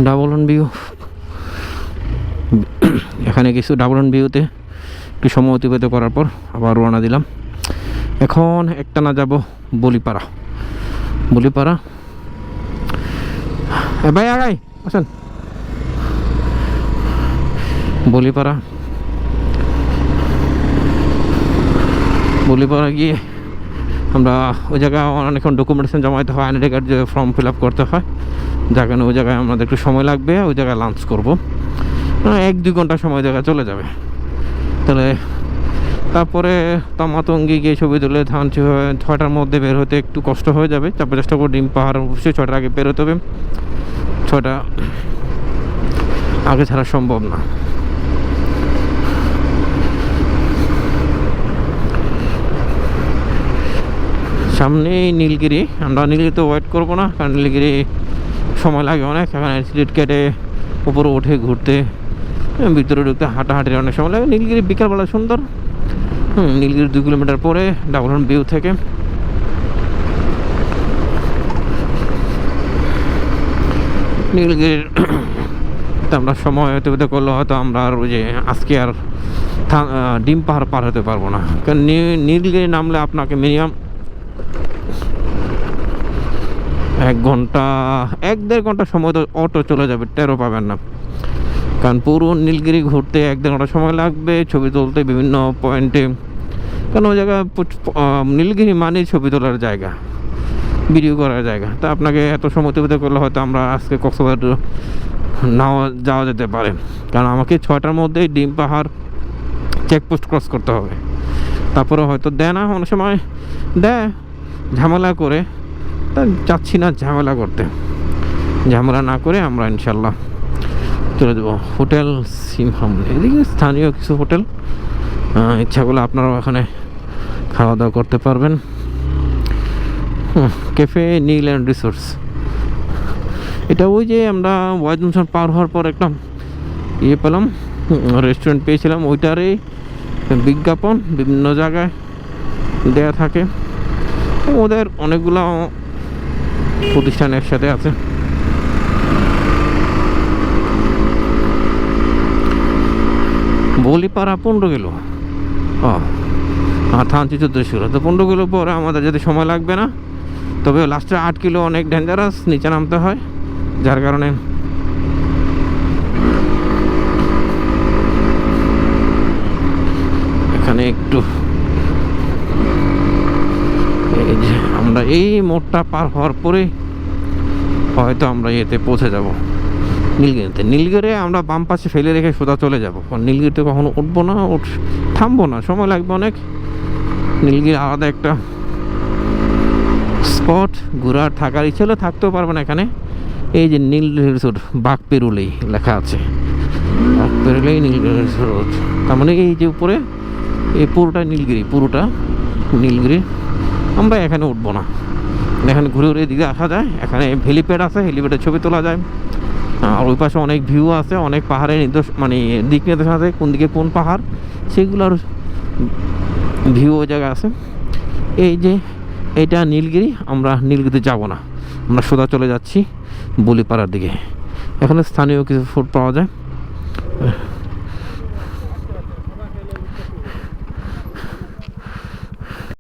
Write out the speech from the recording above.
Double on view, এখানে কিছু double on ভিউতে একটু সময় অতিবাহিত করার পর আবার রওনা দিলাম। এখন একটানা যাব বলিপাড়া। বলিপাড়া ভাই আগাই আসেন। বলিপাড়া গিয়ে আমরা ওই জায়গায় অনেকক্ষণ ডকুমেন্টেশন জমাইতে হয়, আইডেন্টি কার্ড যে ফর্ম ফিল আপ করতে হয়, যার কারণে ওই জায়গায় আমাদের একটু সময় লাগবে। ওই জায়গায় লাঞ্চ করবো, 1-2 ঘন্টা সময় জায়গায় চলে যাবে। তাহলে তারপরে তামাতঙ্গি গিয়ে ছবি তুলে 6টার মধ্যে বের হতে একটু কষ্ট হয়ে যাবে। তারপরে চেষ্টা করবো ডিম পাহাড় অবশ্যই 6টার আগে বেরোতে হবে, 6টা আগে ছাড়া সম্ভব না। সামনেই নীলগিরি, আমরা নীলগিরিতে ওয়েট করবো না, কারণ নীলগিরি সময় লাগে অনেক। এখানে সিলেট কেটে উপরে উঠে ঘুরতে, ভিতরে ঢুকতে হাঁটাহাঁটির অনেক সময় লাগে। নীলগিরি বিকালবেলা সুন্দর। নীলগিরি 2 কিলোমিটার পরে ডাবল অন ভিউ থেকে নীলগিরির আমরা সময় অতিবাহিত করলে হয়তো আমরা আর ওই যে আজকে আর ডিম পাহাড় পার হতে পারবো না। কারণ নীলগিরি নামলে আপনাকে মিনিমাম 1-1.5 ঘন্টা সময় তো অটো চলে যাবে, টেরও পাবেন না। কারণ পুরো নীলগিরি ঘুরতে 1-1.5 ঘন্টা সময় লাগবে, ছবি তুলতে বিভিন্ন পয়েন্টে। কারণ ওই জায়গা নীলগিরি মানেই ছবি তোলার জায়গা, ভিডিও করার জায়গা। তা আপনাকে এত সময় অতিবাহিত করলে হয়তো আমরা আজকে কক্সবাজার নাও যাওয়া যেতে পারে, কারণ আমাকে 6টার মধ্যেই ডিম পাহাড় চেকপোস্ট ক্রস করতে হবে। তারপরে হয়তো দেয় না, অনেক সময় দেয় ঝামেলা করে। তা চাচ্ছি না ঝামেলা করতে, ঝামেলা না করে আমরা ইনশাল্লাহ চলে যাবো হোটেল সিমহাম। এদিকে স্থানীয় কিছু হোটেল, ইচ্ছা করলে আপনারাও এখানে খাওয়া দাওয়া করতে পারবেন। ক্যাফে নীল অ্যান্ড রিসোর্স, এটা ওই যে আমরা ওয়াইদ জংশন পার হওয়ার পর একটা পেলাম, রেস্টুরেন্ট পেয়েছিলাম। ওইটারই বিজ্ঞাপন বিভিন্ন জায়গায় দেয়া থাকে। ওদের অনেকগুলো প্রতিষ্ঠান একসাথে আছে। বলিপাড়া 15 কিলো, আর থানচি 14 কিলো, তো 15 কিলো পরে আমাদের যদি সময় লাগবে না। তবে লাস্টে 8 কিলো অনেক ডেঞ্জারাস, নিচে নামতে হয়, যার কারণে এখানে একটু এই যে আমরা এই মোড়টা পার হওয়ার পরে হয়তো আমরা এতে পৌঁছে যাব নীলগিরিতে। নীলগিরি আমরা বাম পাশে ফেলে রেখে সোজা চলে যাব, কারণ নীলগিরিতে কখনো উঠবো না, থামবো না, সময় লাগবে অনেক। নীলগিরি আলাদা একটা স্পট, ঘোরার থাকার ইচ্ছে হলে থাকতেও পারবে না এখানে। এই যে নীল রিসোর্ট, বাঘ পেরুলেই লেখা আছে, বাঘ পেরুলেই নীল রিসোর্ট। তার মানে এই যে উপরে এই পুরোটা নীলগিরি, পুরোটা নীলগিরি। আমরা এখানে উঠবো না, এখানে ঘুরে ঘুরে এদিকে আসা যায়। এখানে হেলিপ্যাড আছে, হেলিপ্যাডের ছবি তোলা যায়। আর ওই পাশে অনেক ভিউ আছে, অনেক পাহাড়ের মানে দিক নির্দেশনা আছে, কোন দিকে কোন পাহাড় সেগুলোর ভিউ ওই জায়গায় আছে। এই যে এটা নীলগিরি, আমরা নীলগিরিতে যাব না, আমরা সোজা চলে যাচ্ছি বলিপাড়ার দিকে। এখানে স্থানীয় কিছু ফুড পাওয়া যায়।